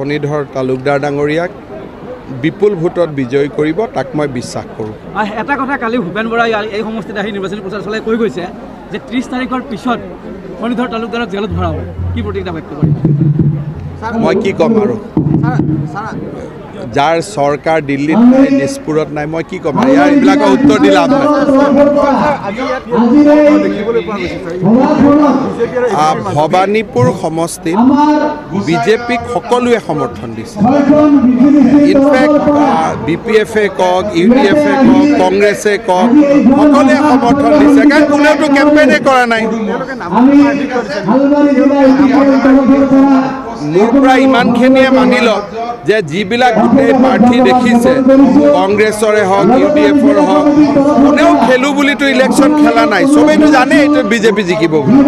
ফণীধৰ তালুকদাৰ ডাঙৰীয়াক বিপুল ভোটত বিজয়ী কৰিব তাক মই বিশ্বাস কৰোঁ। এটা কথা কালি ভূপেন বৰাই এই সমষ্টিত আহি নিৰ্বাচনী প্ৰচাৰ চলাই কৈ গৈছে যে 30 তাৰিখৰ পিছত ফণীধৰ তালুকদাৰক জেলত ভৰাব। কি প্ৰতিক্ৰিয়া ব্যক্ত কৰিব? মই কি ক'ম আৰু যাৰ চৰকাৰ দিল্লীত নাই, দিছপুৰত নাই, মই কি ক'ম আৰু এইবিলাকৰ উত্তৰ দি লাভ নাই। ভবানীপুৰ সমষ্টিত বিজেপিক সকলোৱে সমৰ্থন দিছে। ইনফেক্ট BPF-এ কওক, UDF-এ কওক, কংগ্ৰেছে কওক, সকলোৱে সমৰ্থন দিছে, কাৰণ কোনেওতো কেম্পেইনে কৰা নাই। মোৰ পৰা ইমানখিনিয়ে মানি লওক যে যিবিলাক গোটেই প্ৰাৰ্থী দেখিছে, কংগ্ৰেছৰে হওক, UDF-ৰ হওক, কোনেও খেলোঁ বুলিতো ইলেকশ্যন খেলা নাই। চবেইতো জানে এইটো বিজেপি জিকিব বুলি।